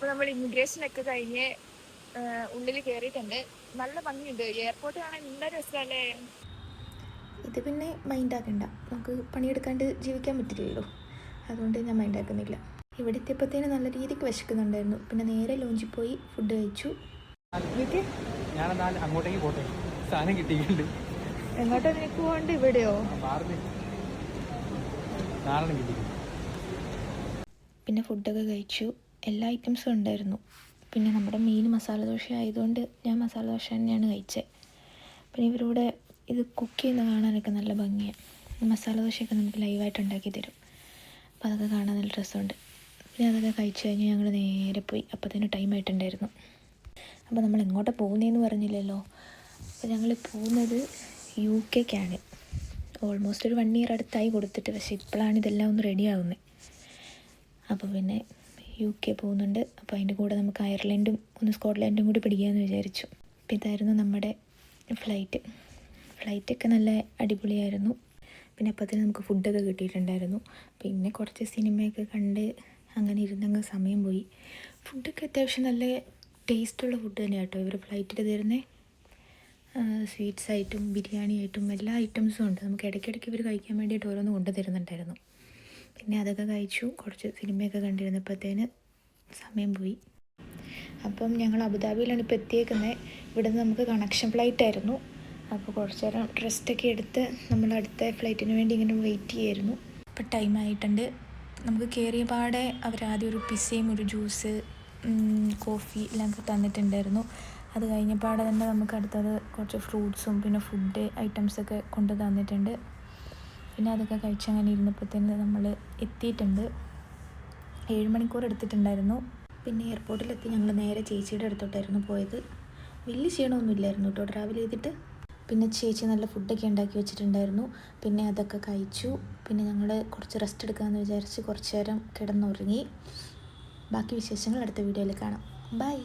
അപ്പോൾ നമ്മൾ ഇമിഗ്രേഷനൊക്കെ കഴിഞ്ഞ് ഉള്ളിൽ കയറിയിട്ടുണ്ട്. നല്ല ഭംഗിയുണ്ട്. എയർപോർട്ട് കാണാൻ നല്ല രസമല്ലേ. ഇത് പിന്നെ മൈൻഡാക്കണ്ട, നമുക്ക് പണിയെടുക്കാണ്ട് ജീവിക്കാൻ പറ്റില്ലല്ലോ, അതുകൊണ്ട് ഞാൻ മൈൻഡാക്കുന്നില്ല. ഇവിടെ എത്തിയപ്പോഴത്തേന് നല്ല രീതിക്ക് വിശക്കുന്നുണ്ടായിരുന്നു. പിന്നെ നേരെ ലോഞ്ചിൽ പോയി ഫുഡ് കഴിച്ചു. ഞാനെന്നാൽ അങ്ങോട്ടേക്ക് പോട്ടെ, സാധനം കിട്ടിയിട്ടുണ്ട്. എങ്ങോട്ടാ നിനക്ക് പോകണ്ട്? ഇവിടെയോ? നാളെ കിട്ടി. പിന്നെ ഫുഡൊക്കെ കഴിച്ചു. എല്ലാ ഐറ്റംസും ഉണ്ടായിരുന്നു. പിന്നെ നമ്മുടെ മെയിൻ മസാല ദോശ ആയതുകൊണ്ട് ഞാൻ മസാല ദോശ തന്നെയാണ് കഴിച്ചത്. പിന്നെ ഇവരിവിടെ ഇത് കുക്ക് ചെയ്യുന്ന കാണാനൊക്കെ നല്ല ഭംഗിയാണ്. മസാല ദോശയൊക്കെ നമുക്ക് ലൈവായിട്ട് ഉണ്ടാക്കി തരും. അപ്പോൾ അതൊക്കെ കാണാൻ നല്ല രസമുണ്ട്. പിന്നെ അതൊക്കെ കഴിച്ച് കഴിഞ്ഞ് ഞങ്ങൾ നേരെ പോയി. അപ്പോഴത്തേന് ടൈം ആയിട്ടുണ്ടായിരുന്നു. അപ്പോൾ നമ്മൾ എങ്ങോട്ടാണ് പോകുന്നതെന്ന് പറഞ്ഞില്ലല്ലോ. അപ്പോൾ ഞങ്ങൾ പോകുന്നത് UK ഓൾമോസ്റ്റ് ഒരു 1 ഇയർ അടുത്തായി കൊടുത്തിട്ട്. പക്ഷേ ഇപ്പോഴാണ് ഇതെല്ലാം ഒന്ന് റെഡി ആവുന്നത്. അപ്പോൾ പിന്നെ UK പോകുന്നുണ്ട്. അപ്പോൾ അതിൻ്റെ കൂടെ നമുക്ക് അയർലൻഡും ഒന്ന് സ്കോട്ട്ലൻഡും കൂടി പിടിക്കാമെന്ന് വിചാരിച്ചു. അപ്പോൾ ഇതായിരുന്നു നമ്മുടെ ഫ്ലൈറ്റൊക്കെ നല്ല അടിപൊളിയായിരുന്നു. പിന്നെ അപ്പോഴത്തേന് നമുക്ക് ഫുഡൊക്കെ കിട്ടിയിട്ടുണ്ടായിരുന്നു. പിന്നെ കുറച്ച് സിനിമയൊക്കെ കണ്ട് അങ്ങനെ ഇരുന്നങ്ങ് സമയം പോയി. ഫുഡൊക്കെ അത്യാവശ്യം നല്ല ടേസ്റ്റുള്ള ഫുഡ് തന്നെയാണ് കേട്ടോ ഇവർ ഫ്ലൈറ്റിൽ തരുന്നത്. സ്വീറ്റ്സ് ആയിട്ടും ബിരിയാണി ആയിട്ടും എല്ലാ ഐറ്റംസും ഉണ്ട്. നമുക്ക് ഇടയ്ക്കിടയ്ക്ക് ഇവർ കഴിക്കാൻ വേണ്ടിയിട്ട് ഓരോന്ന് കൊണ്ടു തരുന്നുണ്ടായിരുന്നു. പിന്നെ അതൊക്കെ കഴിച്ചു. കുറച്ച് സിനിമയൊക്കെ കണ്ടിരുന്നപ്പോഴത്തേന് സമയം പോയി. അപ്പം ഞങ്ങൾ അബുദാബിയിലാണ് ഇപ്പോൾ എത്തിയേക്കുന്നത്. ഇവിടുന്ന് നമുക്ക് കണക്ഷൻ ഫ്ലൈറ്റ് ആയിരുന്നു. അപ്പോൾ കുറച്ച് നേരം റെസ്റ്റൊക്കെ എടുത്ത് നമ്മൾ അടുത്ത ഫ്ലൈറ്റിന് വേണ്ടി ഇങ്ങനെ വെയിറ്റ് ചെയ്യായിരുന്നു. ഇപ്പോൾ ടൈം ആയിട്ടുണ്ട്. നമുക്ക് കയറിയ പാടെ അവരാദ്യം ഒരു പിസ്സയും ഒരു ജ്യൂസ് കോഫി എല്ലാം തന്നിട്ടുണ്ടായിരുന്നു. അത് കഴിഞ്ഞപാടെ തന്നെ നമുക്ക് അടുത്തത് കുറച്ച് ഫ്രൂട്ട്സും പിന്നെ ഫുഡ് ഐറ്റംസൊക്കെ കൊണ്ട് തന്നിട്ടുണ്ട്. പിന്നെ അതൊക്കെ കഴിച്ചങ്ങനെ ഇരുന്നപ്പോഴത്തേന് നമ്മൾ എത്തിയിട്ടുണ്ട്. 7 മണിക്കൂർ എടുത്തിട്ടുണ്ടായിരുന്നു. പിന്നെ എയർപോർട്ടിലെത്തി ഞങ്ങൾ നേരെ ചേച്ചിയുടെ അടുത്തോട്ടായിരുന്നു പോയത്. വലിയ ക്ഷീണമൊന്നുമില്ലായിരുന്നു കേട്ടോ ട്രാവൽ ചെയ്തിട്ട്. പിന്നെ ചേച്ചി നല്ല ഫുഡൊക്കെ ഉണ്ടാക്കി വെച്ചിട്ടുണ്ടായിരുന്നു. പിന്നെ അതൊക്കെ കഴിച്ചു. പിന്നെ ഞങ്ങൾ കുറച്ച് റെസ്റ്റ് എടുക്കാമെന്ന് വിചാരിച്ച് കുറച്ച് നേരം കിടന്നുറങ്ങി. ബാക്കി വിശേഷങ്ങൾ അടുത്ത വീഡിയോയിൽ കാണാം. ബൈ.